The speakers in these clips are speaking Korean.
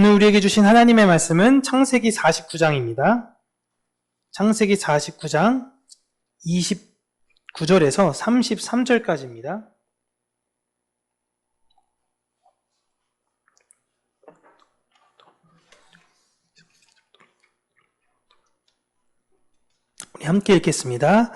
오늘 우리에게 주신 하나님의 말씀은 창세기 49장입니다. 창세기 49장 29절에서 33절까지입니다. 우리 함께 읽겠습니다.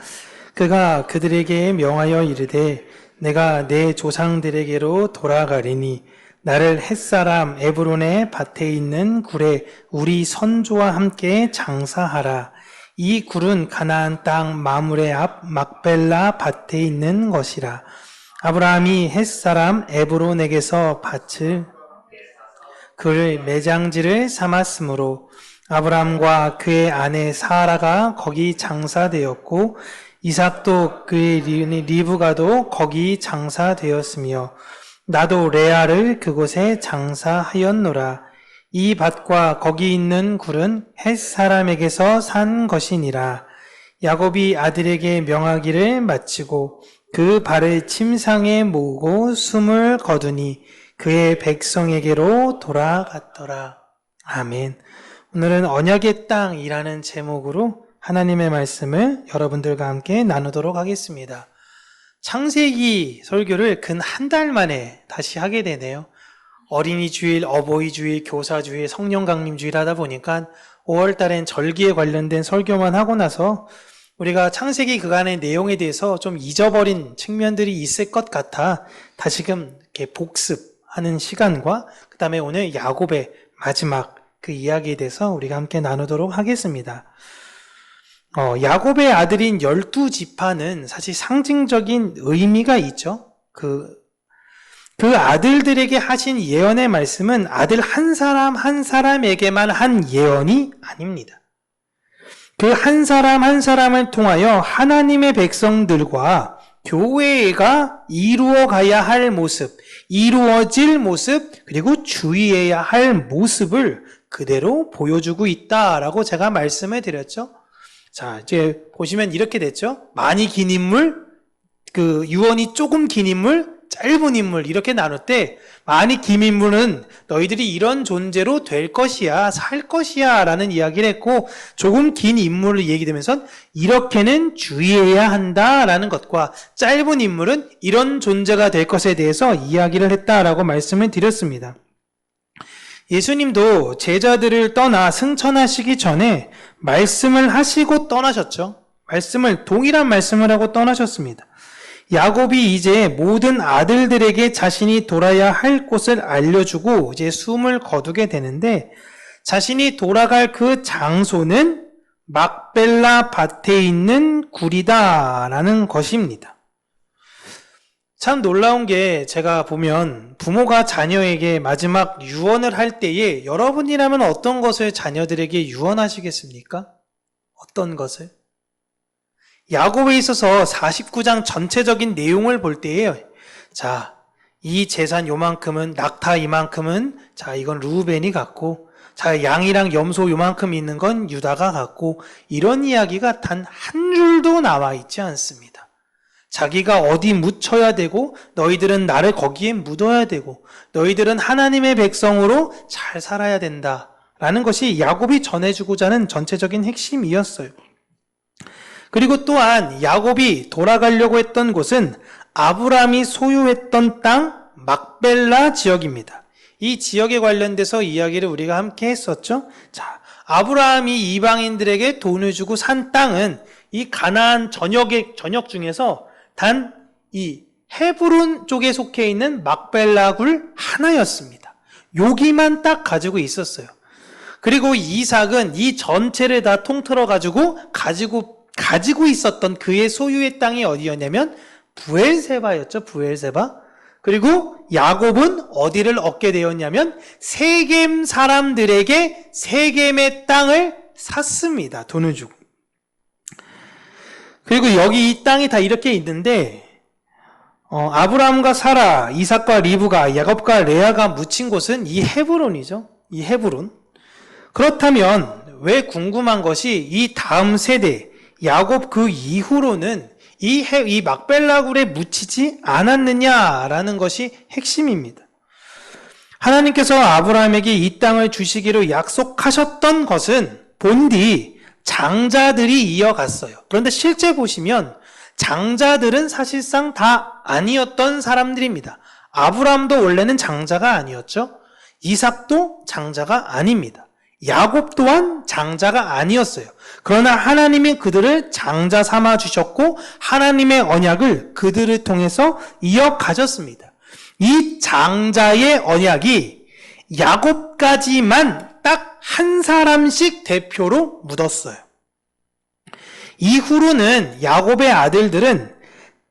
그가 그들에게 명하여 이르되 내가 내 조상들에게로 돌아가리니 나를 햇사람 에브론의 밭에 있는 굴에 우리 선조와 함께 장사하라. 이 굴은 가나안 땅 마므레 앞 막벨라 밭에 있는 것이라. 아브라함이 햇사람 에브론에게서 밭을 그를 매장지를 삼았으므로 아브라함과 그의 아내 사라가 거기 장사되었고 이삭도 그의 리브가도 거기 장사되었으며 나도 레아를 그곳에 장사하였노라. 이 밭과 거기 있는 굴은 헷 사람에게서 산 것이니라. 야곱이 아들에게 명하기를 마치고 그 발을 침상에 모으고 숨을 거두니 그의 백성에게로 돌아갔더라. 아멘. 오늘은 언약의 땅이라는 제목으로 하나님의 말씀을 여러분들과 함께 나누도록 하겠습니다. 창세기 설교를 근 한 달 만에 다시 하게 되네요. 어린이 주일, 어버이 주일, 교사 주일, 성령 강림 주일 하다 보니까 5월 달엔 절기에 관련된 설교만 하고 나서 우리가 창세기 그간의 내용에 대해서 좀 잊어버린 측면들이 있을 것 같아 다시금 이렇게 복습하는 시간과 그 다음에 오늘 야곱의 마지막 그 이야기에 대해서 우리가 함께 나누도록 하겠습니다. 야곱의 아들인 12지파는 사실 상징적인 의미가 있죠. 그 아들들에게 하신 예언의 말씀은 아들 한 사람 한 사람에게만 한 예언이 아닙니다. 그 한 사람 한 사람을 통하여 하나님의 백성들과 교회가 이루어가야 할 모습, 이루어질 모습, 그리고 주의해야 할 모습을 그대로 보여주고 있다라고 제가 말씀을 드렸죠. 자, 이제 보시면 이렇게 됐죠. 많이 긴 인물, 그 유언이 조금 긴 인물, 짧은 인물 이렇게 나눌 때 많이 긴 인물은 너희들이 이런 존재로 될 것이야, 살 것이야 라는 이야기를 했고 조금 긴 인물을 얘기되면서 이렇게는 주의해야 한다라는 것과 짧은 인물은 이런 존재가 될 것에 대해서 이야기를 했다라고 말씀을 드렸습니다. 예수님도 제자들을 떠나 승천하시기 전에 말씀을 하시고 떠나셨죠. 동일한 말씀을 하고 떠나셨습니다. 야곱이 이제 모든 아들들에게 자신이 돌아야 할 곳을 알려주고 이제 숨을 거두게 되는데 자신이 돌아갈 그 장소는 막벨라 밭에 있는 굴이다라는 것입니다. 참 놀라운 게 제가 보면 부모가 자녀에게 마지막 유언을 할 때에 여러분이라면 어떤 것을 자녀들에게 유언하시겠습니까? 어떤 것을? 야곱에 있어서 49장 전체적인 내용을 볼 때에 자, 이 재산 요만큼은 낙타 이만큼은 자, 이건 루벤이 갖고 자, 양이랑 염소 요만큼 있는 건 유다가 갖고 이런 이야기가 단 한 줄도 나와 있지 않습니다. 자기가 어디 묻혀야 되고 너희들은 나를 거기에 묻어야 되고 너희들은 하나님의 백성으로 잘 살아야 된다라는 것이 야곱이 전해주고자 하는 전체적인 핵심이었어요. 그리고 또한 야곱이 돌아가려고 했던 곳은 아브라함이 소유했던 땅 막벨라 지역입니다. 이 지역에 관련돼서 이야기를 우리가 함께 했었죠. 자, 아브라함이 이방인들에게 돈을 주고 산 땅은 이 가나안 전역 중에서 단 이 헤브론 쪽에 속해 있는 막벨라 굴 하나였습니다. 여기만 딱 가지고 있었어요. 그리고 이삭은 이 전체를 다 통틀어 가지고 있었던 그의 소유의 땅이 어디였냐면 부엘세바였죠. 부엘세바. 그리고 야곱은 어디를 얻게 되었냐면 세겜 사람들에게 세겜의 땅을 샀습니다. 돈을 주고. 그리고 여기 이 땅이 다 이렇게 있는데 아브라함과 사라, 이삭과 리브가, 야곱과 레아가 묻힌 곳은 이 헤브론이죠. 이 헤브론. 그렇다면 왜 궁금한 것이 이 다음 세대 야곱 그 이후로는 이 막벨라굴에 묻히지 않았느냐라는 것이 핵심입니다. 하나님께서 아브라함에게 이 땅을 주시기로 약속하셨던 것은 본디 장자들이 이어갔어요. 그런데 실제 보시면 장자들은 사실상 다 아니었던 사람들입니다. 아브라함도 원래는 장자가 아니었죠. 이삭도 장자가 아닙니다. 야곱 또한 장자가 아니었어요. 그러나 하나님이 그들을 장자 삼아 주셨고 하나님의 언약을 그들을 통해서 이어가셨습니다. 이 장자의 언약이 야곱까지만 딱 한 사람씩 대표로 묻었어요. 이후로는 야곱의 아들들은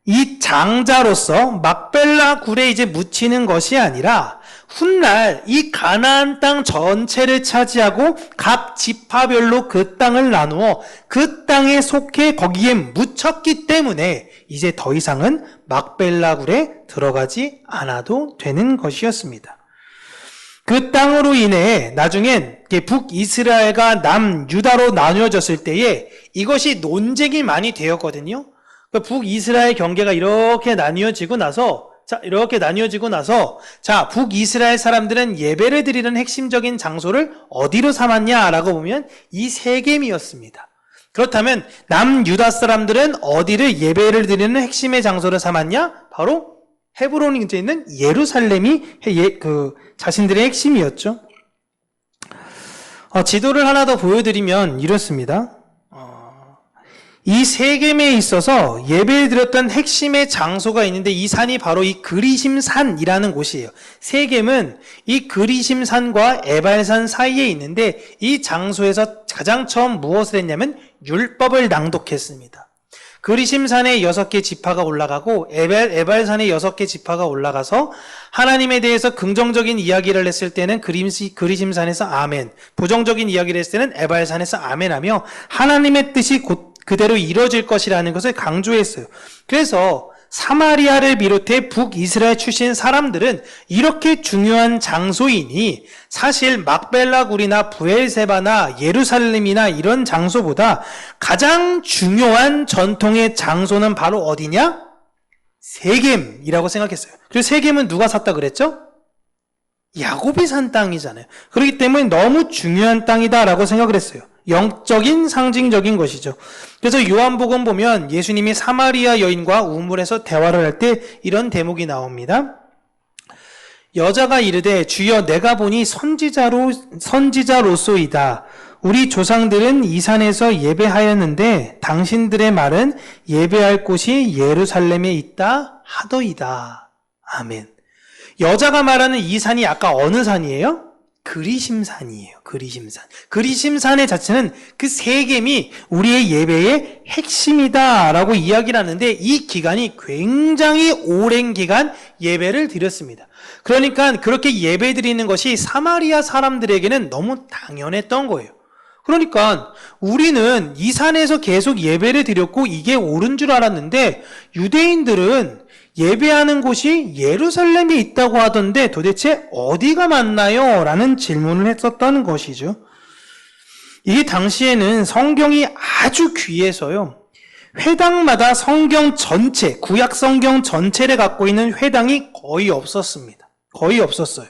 이 장자로서 막벨라 굴에 이제 묻히는 것이 아니라 훗날 이 가나안 땅 전체를 차지하고 각 지파별로 그 땅을 나누어 그 땅에 속해 거기에 묻혔기 때문에 이제 더 이상은 막벨라 굴에 들어가지 않아도 되는 것이었습니다. 그 땅으로 인해 나중엔 북이스라엘과 남유다로 나뉘어졌을 때에 이것이 논쟁이 많이 되었거든요. 북이스라엘 경계가 이렇게 나뉘어지고 나서 북이스라엘 사람들은 예배를 드리는 핵심적인 장소를 어디로 삼았냐라고 보면 이 세겜이었습니다. 그렇다면 남유다 사람들은 어디를 예배를 드리는 핵심의 장소를 삼았냐? 바로 헤브론에 있는 예루살렘이 자신들의 핵심이었죠. 지도를 하나 더 보여드리면 이렇습니다. 이 세겜에 있어서 예배를 드렸던 핵심의 장소가 있는데 이 산이 바로 이 그리심산이라는 곳이에요. 세겜은 이 그리심산과 에발산 사이에 있는데 이 장소에서 가장 처음 무엇을 했냐면 율법을 낭독했습니다. 그리심산에 6개 지파가 올라가고 에발산에 6개 지파가 올라가서 하나님에 대해서 긍정적인 이야기를 했을 때는 그리심산에서 아멘, 부정적인 이야기를 했을 때는 에발산에서 아멘하며 하나님의 뜻이 그대로 이루어질 것이라는 것을 강조했어요. 그래서 사마리아를 비롯해 북이스라엘 출신 사람들은 이렇게 중요한 장소이니 사실 막벨라굴이나 부엘세바나 예루살렘이나 이런 장소보다 가장 중요한 전통의 장소는 바로 어디냐? 세겜이라고 생각했어요. 그리고 세겜은 누가 샀다 그랬죠? 야곱이 산 땅이잖아요. 그렇기 때문에 너무 중요한 땅이다라고 생각을 했어요. 영적인 상징적인 것이죠. 그래서 요한복음 보면 예수님이 사마리아 여인과 우물에서 대화를 할 때 이런 대목이 나옵니다. 여자가 이르되 주여 내가 보니 선지자로소이다. 우리 조상들은 이 산에서 예배하였는데 당신들의 말은 예배할 곳이 예루살렘에 있다 하더이다. 아멘. 여자가 말하는 이 산이 아까 어느 산이에요? 그리심산이에요. 그리심산. 그리심산의 자체는 그 세겜이 우리의 예배의 핵심이다라고 이야기를 하는데 이 기간이 굉장히 오랜 기간 예배를 드렸습니다. 그러니까 그렇게 예배 드리는 것이 사마리아 사람들에게는 너무 당연했던 거예요. 그러니까 우리는 이 산에서 계속 예배를 드렸고 이게 옳은 줄 알았는데 유대인들은 예배하는 곳이 예루살렘에 있다고 하던데 도대체 어디가 맞나요? 라는 질문을 했었다는 것이죠. 이 당시에는 성경이 아주 귀해서요. 회당마다 성경 전체, 구약 성경 전체를 갖고 있는 회당이 거의 없었습니다. 거의 없었어요.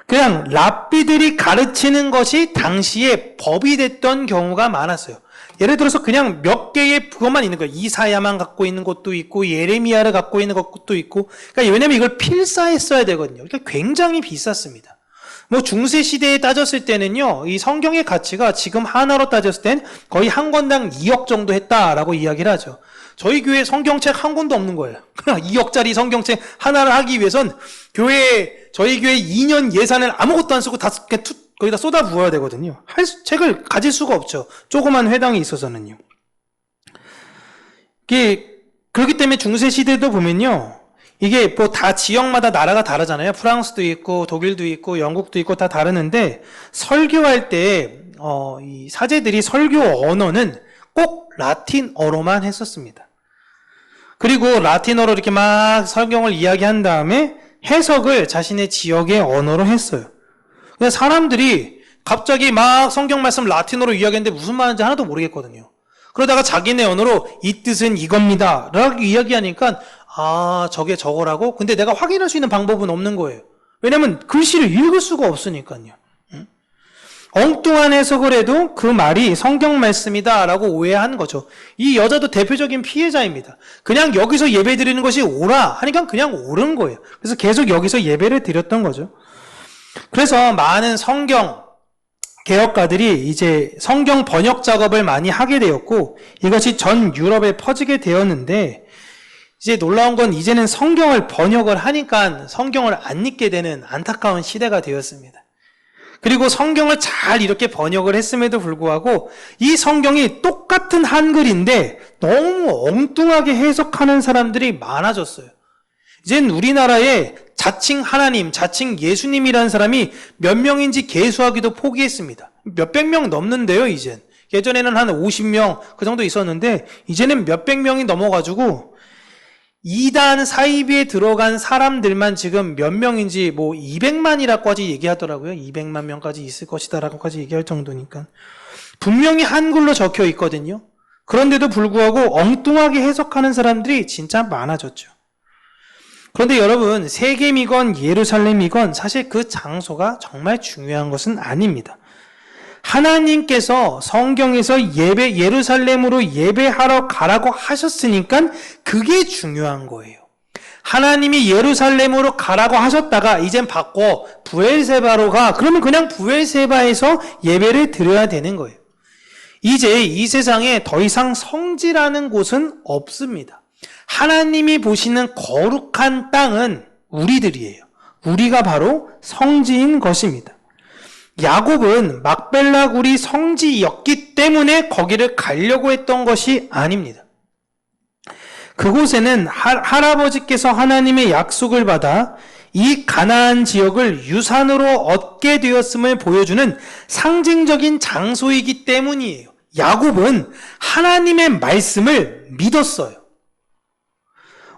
그냥 랍비들이 가르치는 것이 당시에 법이 됐던 경우가 많았어요. 예를 들어서 그냥 몇 개의 그것만 있는 거예요. 이사야만 갖고 있는 것도 있고 예레미야를 갖고 있는 것도 있고. 그러니까 왜냐면 이걸 필사했어야 되거든요. 그러니까 굉장히 비쌌습니다. 중세 시대에 따졌을 때는요, 이 성경의 가치가 지금 하나로 따졌을 땐 거의 한 권당 2억 정도 했다라고 이야기를 하죠. 저희 교회 성경책 한 권도 없는 거예요. 2억짜리 성경책 하나를 하기 위해선 저희 교회 2년 예산을 아무것도 안 쓰고 다 거기다 쏟아 부어야 되거든요. 책을 가질 수가 없죠. 조그만 회당이 있어서는요. 그렇기 때문에 중세 시대도 보면요. 이게 다 지역마다 나라가 다르잖아요. 프랑스도 있고, 독일도 있고, 영국도 있고 다 다르는데, 설교할 때, 이 사제들이 설교 언어는 꼭 라틴어로만 했었습니다. 그리고 라틴어로 이렇게 막 성경을 이야기한 다음에 해석을 자신의 지역의 언어로 했어요. 그래서 사람들이 갑자기 막 성경 말씀 라틴어로 이야기했는데 무슨 말인지 하나도 모르겠거든요. 그러다가 자기네 언어로 이 뜻은 이겁니다 라고 이야기하니까 저게 저거라고? 근데 내가 확인할 수 있는 방법은 없는 거예요. 왜냐하면 글씨를 읽을 수가 없으니까요. 엉뚱한 해석을 해도 그 말이 성경 말씀이다라고 오해한 거죠. 이 여자도 대표적인 피해자입니다. 그냥 여기서 예배 드리는 것이 옳아 하니까 그냥 옳은 거예요. 그래서 계속 여기서 예배를 드렸던 거죠. 그래서 많은 성경 개혁가들이 이제 성경 번역 작업을 많이 하게 되었고, 이것이 전 유럽에 퍼지게 되었는데, 이제 놀라운 건 이제는 성경을 번역을 하니까 성경을 안 읽게 되는 안타까운 시대가 되었습니다. 그리고 성경을 잘 이렇게 번역을 했음에도 불구하고 이 성경이 똑같은 한글인데 너무 엉뚱하게 해석하는 사람들이 많아졌어요. 이젠 우리나라에 자칭 하나님, 자칭 예수님이라는 사람이 몇 명인지 계수하기도 포기했습니다. 몇백 명 넘는데요, 이젠. 예전에는 한 50명 그 정도 있었는데 이제는 몇백 명이 넘어가지고 이단 사이비에 들어간 사람들만 지금 몇 명인지 뭐 200만이라고까지 얘기하더라고요. 200만 명까지 있을 것이다라고까지 얘기할 정도니까. 분명히 한글로 적혀 있거든요. 그런데도 불구하고 엉뚱하게 해석하는 사람들이 진짜 많아졌죠. 그런데 여러분, 세겜이건 예루살렘이건 사실 그 장소가 정말 중요한 것은 아닙니다. 하나님께서 성경에서 예루살렘으로 예배하러 가라고 하셨으니까 그게 중요한 거예요. 하나님이 예루살렘으로 가라고 하셨다가 이젠 바꿔 브엘세바로 가. 그러면 그냥 브엘세바에서 예배를 드려야 되는 거예요. 이제 이 세상에 더 이상 성지라는 곳은 없습니다. 하나님이 보시는 거룩한 땅은 우리들이에요. 우리가 바로 성지인 것입니다. 야곱은 막벨라 굴이 성지였기 때문에 거기를 가려고 했던 것이 아닙니다. 그곳에는 할아버지께서 하나님의 약속을 받아 이 가나안 지역을 유산으로 얻게 되었음을 보여주는 상징적인 장소이기 때문이에요. 야곱은 하나님의 말씀을 믿었어요.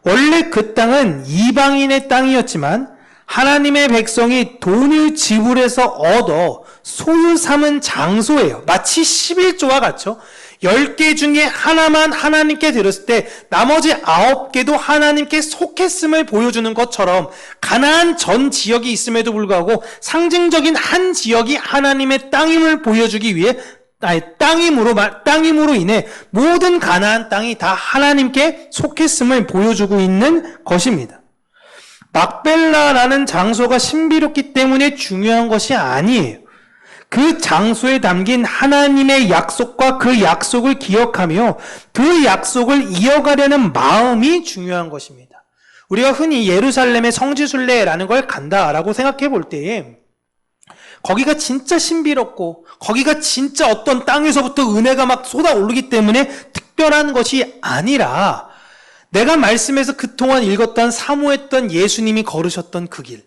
원래 그 땅은 이방인의 땅이었지만 하나님의 백성이 돈을 지불해서 얻어 소유 삼은 장소예요. 마치 11조와 같죠. 10개 중에 하나만 하나님께 드렸을 때 나머지 9개도 하나님께 속했음을 보여주는 것처럼 가나안 전 지역이 있음에도 불구하고 상징적인 한 지역이 하나님의 땅임을 보여주기 위해 땅임으로 인해 모든 가나안 땅이 다 하나님께 속했음을 보여주고 있는 것입니다. 막벨라라는 장소가 신비롭기 때문에 중요한 것이 아니에요. 그 장소에 담긴 하나님의 약속과 그 약속을 기억하며 그 약속을 이어가려는 마음이 중요한 것입니다. 우리가 흔히 예루살렘의 성지순례라는 걸 간다라고 생각해 볼 때에 거기가 진짜 신비롭고 거기가 진짜 어떤 땅에서부터 은혜가 막 쏟아오르기 때문에 특별한 것이 아니라 내가 말씀에서 그동안 읽었던 사모했던 예수님이 걸으셨던 그 길,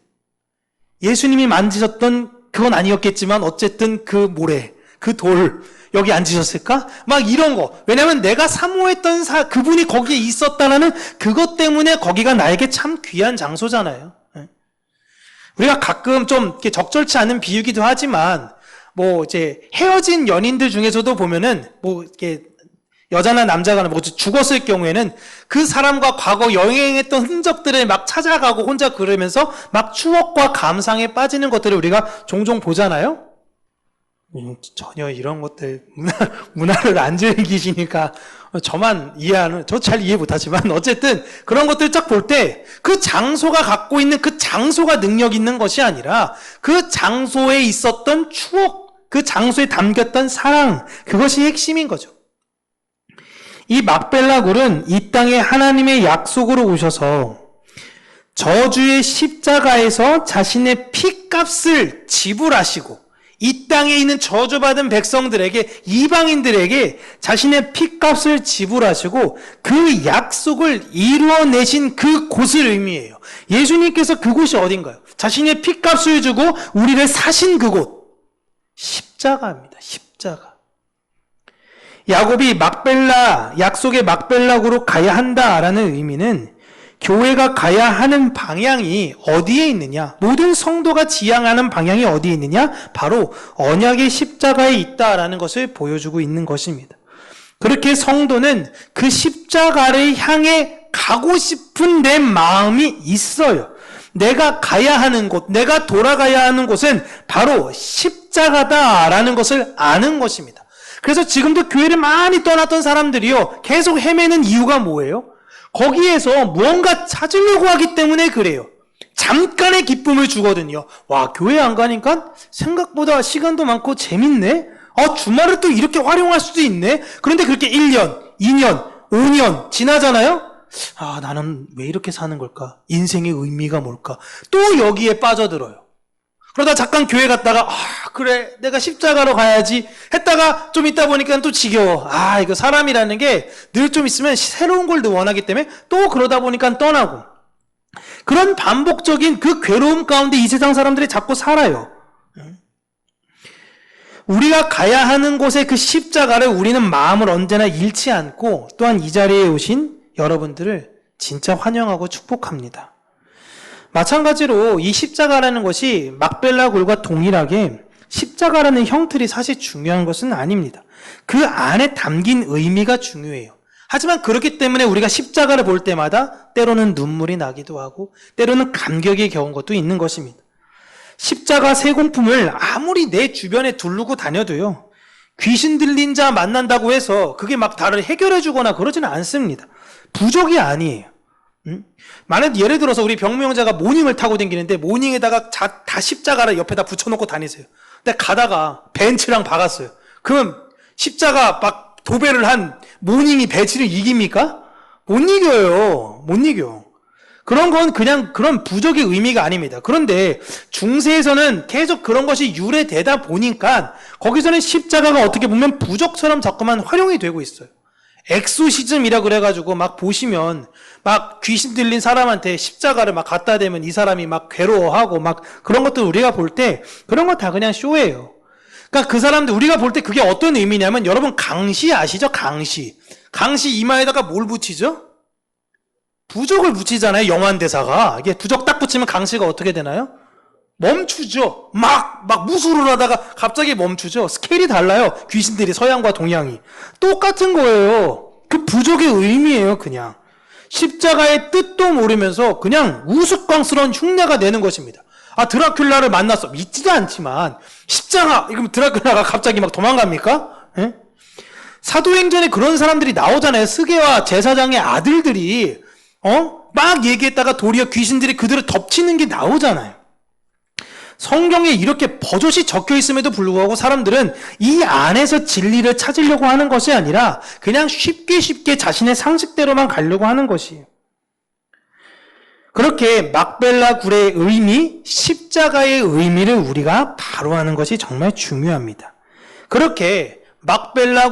예수님이 만지셨던 그건 아니었겠지만 어쨌든 그 모래, 그 돌, 여기 앉으셨을까? 막 이런 거. 왜냐면 내가 사모했던 그분이 거기에 있었다라는 그것 때문에 거기가 나에게 참 귀한 장소잖아요. 우리가 가끔 좀 이렇게 적절치 않은 비유기도 하지만 뭐 이제 헤어진 연인들 중에서도 보면은 뭐 이렇게 여자나 남자가 뭐 죽었을 경우에는 그 사람과 과거 여행했던 흔적들을 막 찾아가고 혼자 그러면서 막 추억과 감상에 빠지는 것들을 우리가 종종 보잖아요. 전혀 이런 것들 문화를 안 즐기시니까 저만 저 잘 이해 못하지만 어쨌든 그런 것들 쫙 볼 때 그 장소가 갖고 있는 그 장소가 능력 있는 것이 아니라 그 장소에 있었던 추억, 그 장소에 담겼던 사랑, 그것이 핵심인 거죠. 이 막벨라 굴은 이 땅에 하나님의 약속으로 오셔서 저주의 십자가에서 자신의 피값을 지불하시고 이 땅에 있는 저주받은 백성들에게, 이방인들에게 자신의 피값을 지불하시고 그 약속을 이루어내신 그 곳을 의미해요. 예수님께서 그곳이 어딘가요? 자신의 피값을 주고 우리를 사신 그곳. 십자가입니다. 십자가. 야곱이 약속의 막벨라구로 가야 한다라는 의미는 교회가 가야 하는 방향이 어디에 있느냐? 모든 성도가 지향하는 방향이 어디에 있느냐? 바로 언약의 십자가에 있다라는 것을 보여주고 있는 것입니다. 그렇게 성도는 그 십자가를 향해 가고 싶은 내 마음이 있어요. 내가 가야 하는 곳, 내가 돌아가야 하는 곳은 바로 십자가다라는 것을 아는 것입니다. 그래서 지금도 교회를 많이 떠났던 사람들이요, 계속 헤매는 이유가 뭐예요? 거기에서 무언가 찾으려고 하기 때문에 그래요. 잠깐의 기쁨을 주거든요. 와, 교회 안 가니까 생각보다 시간도 많고 재밌네? 주말을 또 이렇게 활용할 수도 있네? 그런데 그렇게 1년, 2년, 5년 지나잖아요? 나는 왜 이렇게 사는 걸까? 인생의 의미가 뭘까? 또 여기에 빠져들어요. 그러다 잠깐 교회 갔다가 그래 내가 십자가로 가야지 했다가 좀 있다 보니까 또 지겨워. 이거 사람이라는 게 늘 좀 있으면 새로운 걸 늘 원하기 때문에 또 그러다 보니까 떠나고, 그런 반복적인 그 괴로움 가운데 이 세상 사람들이 자꾸 살아요. 우리가 가야 하는 곳의 그 십자가를 우리는 마음을 언제나 잃지 않고, 또한 이 자리에 오신 여러분들을 진짜 환영하고 축복합니다. 마찬가지로 이 십자가라는 것이 막벨라 굴과 동일하게 십자가라는 형틀이 사실 중요한 것은 아닙니다. 그 안에 담긴 의미가 중요해요. 하지만 그렇기 때문에 우리가 십자가를 볼 때마다 때로는 눈물이 나기도 하고 때로는 감격에 겨운 것도 있는 것입니다. 십자가 세공품을 아무리 내 주변에 두르고 다녀도요, 귀신 들린 자 만난다고 해서 그게 막 나를 해결해 주거나 그러지는 않습니다. 부족이 아니에요. 만약 예를 들어서 우리 병명자가 모닝을 타고 다니는데 모닝에다가 다 십자가를 옆에다 붙여놓고 다니세요. 근데 가다가 벤츠랑 박았어요. 그러면 십자가 막 도배를 한 모닝이 벤츠를 이깁니까? 못 이겨요. 못 이겨. 그런 건 그냥 그런 부족의 의미가 아닙니다. 그런데 중세에서는 계속 그런 것이 유래되다 보니까 거기서는 십자가가 어떻게 보면 부족처럼 자꾸만 활용이 되고 있어요. 엑소시즘이라 그래가지고 막 보시면 막 귀신 들린 사람한테 십자가를 막 갖다 대면 이 사람이 막 괴로워하고 막 그런 것들 우리가 볼 때 그런 거 다 그냥 쇼예요. 그러니까 그 사람들 우리가 볼 때 그게 어떤 의미냐면, 여러분 강시 아시죠? 강시 이마에다가 뭘 붙이죠? 부족을 붙이잖아요. 영환대사가 이게 부족 딱 붙이면 강시가 어떻게 되나요? 멈추죠. 막 무술을 하다가 갑자기 멈추죠. 스케일이 달라요. 귀신들이 서양과 동양이 똑같은 거예요. 그 부족의 의미예요. 그냥 십자가의 뜻도 모르면서 그냥 우스꽝스러운 흉내가 내는 것입니다. 드라큘라를 만났어. 믿지도 않지만 십자가 이러면 드라큘라가 갑자기 막 도망갑니까? 예? 사도행전에 그런 사람들이 나오잖아요. 스게와 제사장의 아들들이 막 얘기했다가 도리어 귀신들이 그들을 덮치는 게 나오잖아요. 성경에 이렇게 버젓이 적혀 있음에도 불구하고 사람들은 이 안에서 진리를 찾으려고 하는 것이 아니라 그냥 쉽게 자신의 상식대로만 가려고 하는 것이에요. 그렇게 막벨라 굴의 의미, 십자가의 의미를 우리가 바로 아는 것이 정말 중요합니다. 그렇게 막벨라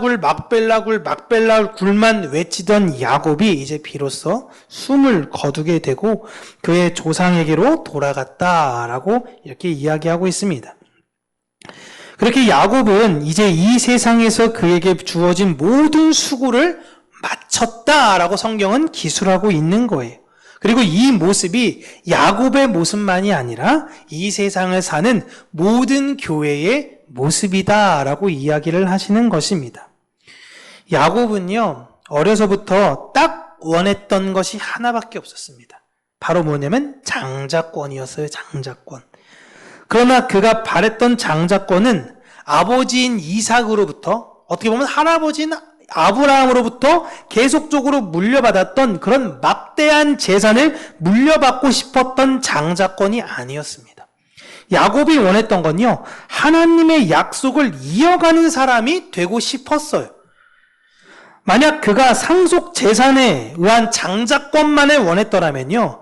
굴만 외치던 야곱이 이제 비로소 숨을 거두게 되고 그의 조상에게로 돌아갔다라고 이렇게 이야기하고 있습니다. 그렇게 야곱은 이제 이 세상에서 그에게 주어진 모든 수고를 마쳤다라고 성경은 기술하고 있는 거예요. 그리고 이 모습이 야곱의 모습만이 아니라 이 세상을 사는 모든 교회의 모습이다라고 이야기를 하시는 것입니다. 야곱은요, 어려서부터 딱 원했던 것이 하나밖에 없었습니다. 바로 뭐냐면 장자권이었어요. 장자권. 그러나 그가 바랬던 장자권은 아버지인 이삭으로부터, 어떻게 보면 할아버지인 아브라함으로부터 계속적으로 물려받았던 그런 막대한 재산을 물려받고 싶었던 장자권이 아니었습니다. 야곱이 원했던 건요, 하나님의 약속을 이어가는 사람이 되고 싶었어요. 만약 그가 상속 재산에 의한 장자권만을 원했더라면요,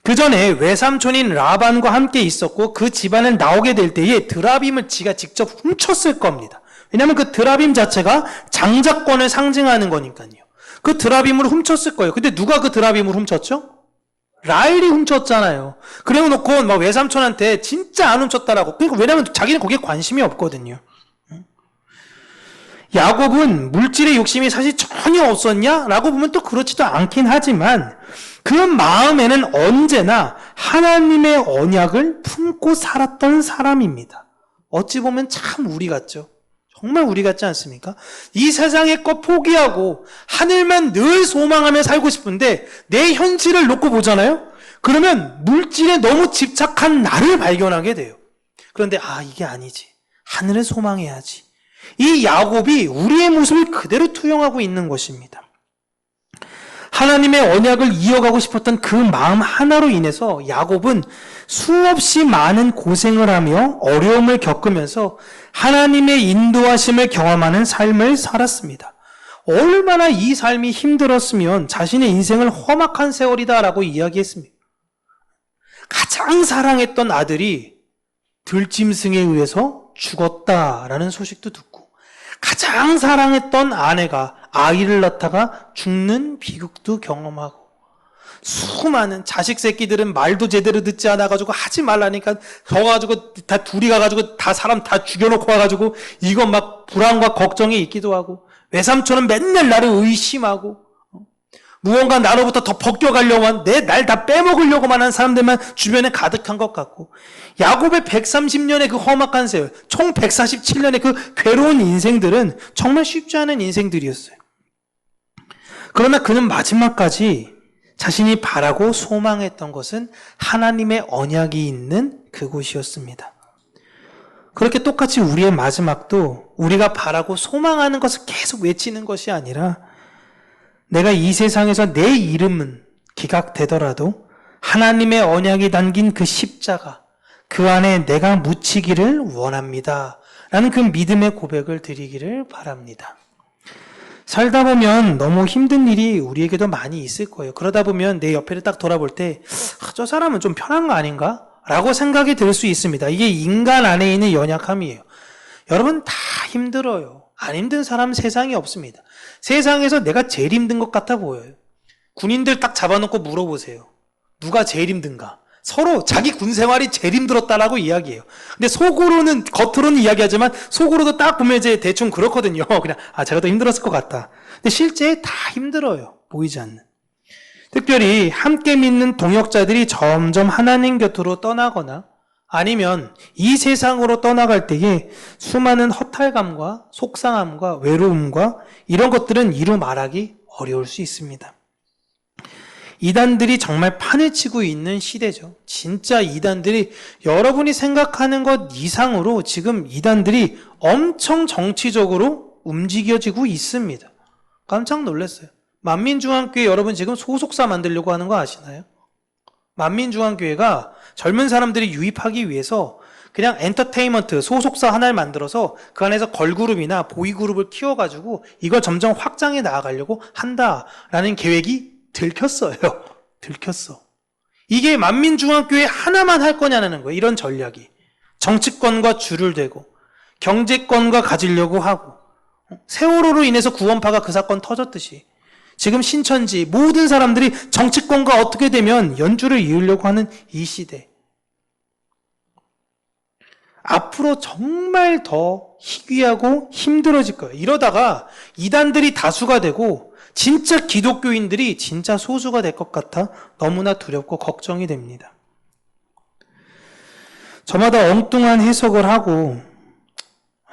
그 전에 외삼촌인 라반과 함께 있었고 그 집안을 나오게 될 때에 드라빔을 지가 직접 훔쳤을 겁니다. 왜냐하면 그 드라빔 자체가 장자권을 상징하는 거니까요. 그 드라빔을 훔쳤을 거예요. 근데 누가 그 드라빔을 훔쳤죠? 라헬이 훔쳤잖아요. 그래 놓고 막 외삼촌한테 진짜 안 훔쳤다라고. 그러니까 왜냐하면 자기는 거기에 관심이 없거든요. 야곱은 물질의 욕심이 사실 전혀 없었냐라고 보면 또 그렇지도 않긴 하지만 그 마음에는 언제나 하나님의 언약을 품고 살았던 사람입니다. 어찌 보면 참 우리 같죠. 정말 우리 같지 않습니까? 이 세상의 것 포기하고 하늘만 늘 소망하며 살고 싶은데 내 현실을 놓고 보잖아요? 그러면 물질에 너무 집착한 나를 발견하게 돼요. 그런데 이게 아니지. 하늘을 소망해야지. 이 야곱이 우리의 모습을 그대로 투영하고 있는 것입니다. 하나님의 언약을 이어가고 싶었던 그 마음 하나로 인해서 야곱은 수없이 많은 고생을 하며 어려움을 겪으면서 하나님의 인도하심을 경험하는 삶을 살았습니다. 얼마나 이 삶이 힘들었으면 자신의 인생을 험악한 세월이다라고 이야기했습니다. 가장 사랑했던 아들이 들짐승에 의해서 죽었다라는 소식도 듣고, 가장 사랑했던 아내가 아이를 낳다가 죽는 비극도 경험하고, 수많은 자식 새끼들은 말도 제대로 듣지 않아가지고 하지 말라니까 더 가지고 다 둘이 가가지고 다 사람 다 죽여놓고 와가지고 이거 막 불안과 걱정이 있기도 하고, 외삼촌은 맨날 나를 의심하고, 무언가 나로부터 더 벗겨가려고 날 다 빼먹으려고만 하는 사람들만 주변에 가득한 것 같고, 야곱의 130년의 그 험악한 세월, 총 147년의 그 괴로운 인생들은 정말 쉽지 않은 인생들이었어요. 그러나 그는 마지막까지 자신이 바라고 소망했던 것은 하나님의 언약이 있는 그곳이었습니다. 그렇게 똑같이 우리의 마지막도 우리가 바라고 소망하는 것을 계속 외치는 것이 아니라, 내가 이 세상에서 내 이름은 기각되더라도 하나님의 언약이 담긴 그 십자가, 그 안에 내가 묻히기를 원합니다 라는 그 믿음의 고백을 드리기를 바랍니다. 살다 보면 너무 힘든 일이 우리에게도 많이 있을 거예요. 그러다 보면 내 옆에를 딱 돌아볼 때 저 사람은 좀 편한 거 아닌가? 라고 생각이 들 수 있습니다. 이게 인간 안에 있는 연약함이에요. 여러분 다 힘들어요. 안 힘든 사람 세상에 없습니다. 세상에서 내가 제일 힘든 것 같아 보여요. 군인들 딱 잡아놓고 물어보세요. 누가 제일 힘든가? 서로 자기 군 생활이 제일 힘들었다라고 이야기해요. 근데 속으로는, 겉으로는 이야기하지만 속으로도 딱 보면 이제 대충 그렇거든요. 그냥 제가 더 힘들었을 것 같다. 근데 실제 다 힘들어요. 보이지 않는. 특별히 함께 믿는 동역자들이 점점 하나님 곁으로 떠나거나 아니면 이 세상으로 떠나갈 때에 수많은 허탈감과 속상함과 외로움과 이런 것들은 이루 말하기 어려울 수 있습니다. 이단들이 정말 판을 치고 있는 시대죠. 진짜 이단들이 여러분이 생각하는 것 이상으로 지금 이단들이 엄청 정치적으로 움직여지고 있습니다. 깜짝 놀랐어요. 만민중앙교회 여러분 지금 소속사 만들려고 하는 거 아시나요? 만민중앙교회가 젊은 사람들이 유입하기 위해서 그냥 엔터테인먼트 소속사 하나를 만들어서 그 안에서 걸그룹이나 보이그룹을 키워가지고 이걸 점점 확장해 나아가려고 한다라는 계획이 들켰어요. 들켰어. 이게 만민중앙교회 하나만 할 거냐는 거예요. 이런 전략이. 정치권과 줄을 대고 경제권과 가지려고 하고, 세월호로 인해서 구원파가 그 사건 터졌듯이 지금 신천지 모든 사람들이 정치권과 어떻게 되면 연주를 이으려고 하는 이 시대. 앞으로 정말 더 희귀하고 힘들어질 거예요. 이러다가 이단들이 다수가 되고 진짜 기독교인들이 진짜 소수가 될 것 같아 너무나 두렵고 걱정이 됩니다. 저마다 엉뚱한 해석을 하고,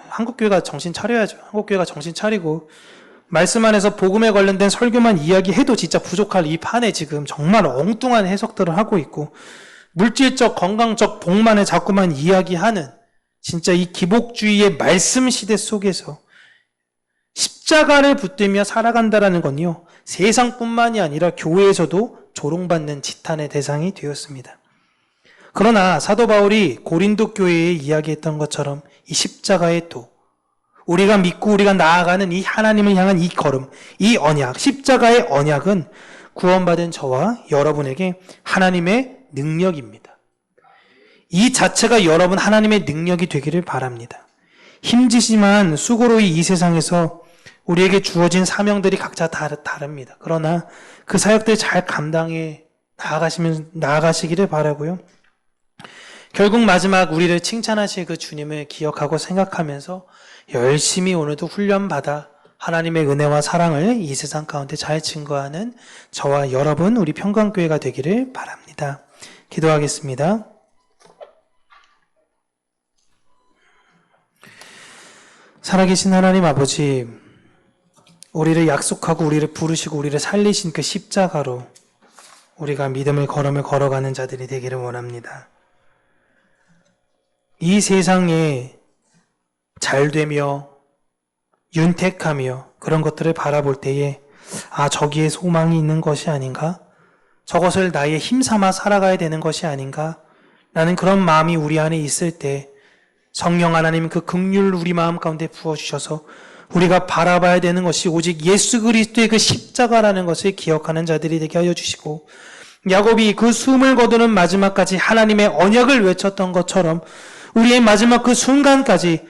한국교회가 정신 차려야죠. 한국교회가 정신 차리고 말씀 안에서 복음에 관련된 설교만 이야기해도 진짜 부족할 이 판에 지금 정말 엉뚱한 해석들을 하고 있고, 물질적 건강적 복만을 자꾸만 이야기하는 진짜 이 기복주의의 말씀 시대 속에서 십자가를 붙들며 살아간다라는 건요, 세상뿐만이 아니라 교회에서도 조롱받는 지탄의 대상이 되었습니다. 그러나 사도 바울이 고린도 교회에 이야기했던 것처럼 이 십자가의 도, 우리가 믿고 우리가 나아가는 이 하나님을 향한 이 걸음, 이 언약, 십자가의 언약은 구원받은 저와 여러분에게 하나님의 능력입니다. 이 자체가 여러분 하나님의 능력이 되기를 바랍니다. 힘지지만 수고로이 이 세상에서 우리에게 주어진 사명들이 각자 다릅니다. 그러나 그 사역들 잘 감당해 나아가시기를 바라고요. 결국 마지막 우리를 칭찬하실 그 주님을 기억하고 생각하면서 열심히 오늘도 훈련받아 하나님의 은혜와 사랑을 이 세상 가운데 잘 증거하는 저와 여러분 우리 평강교회가 되기를 바랍니다. 기도하겠습니다. 살아계신 하나님 아버지, 우리를 약속하고 우리를 부르시고 우리를 살리신 그 십자가로 우리가 믿음의 걸음을 걸어가는 자들이 되기를 원합니다. 이 세상에 잘되며 윤택하며 그런 것들을 바라볼 때에 저기에 소망이 있는 것이 아닌가? 저것을 나의 힘삼아 살아가야 되는 것이 아닌가? 라는 그런 마음이 우리 안에 있을 때 성령 하나님 그 긍휼을 우리 마음 가운데 부어주셔서 우리가 바라봐야 되는 것이 오직 예수 그리스도의 그 십자가라는 것을 기억하는 자들이 되게 하여 주시고, 야곱이 그 숨을 거두는 마지막까지 하나님의 언약을 외쳤던 것처럼 우리의 마지막 그 순간까지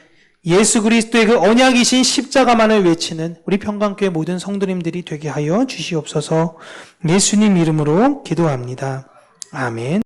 예수 그리스도의 그 언약이신 십자가만을 외치는 우리 평강교회 모든 성도님들이 되게 하여 주시옵소서. 예수님 이름으로 기도합니다. 아멘.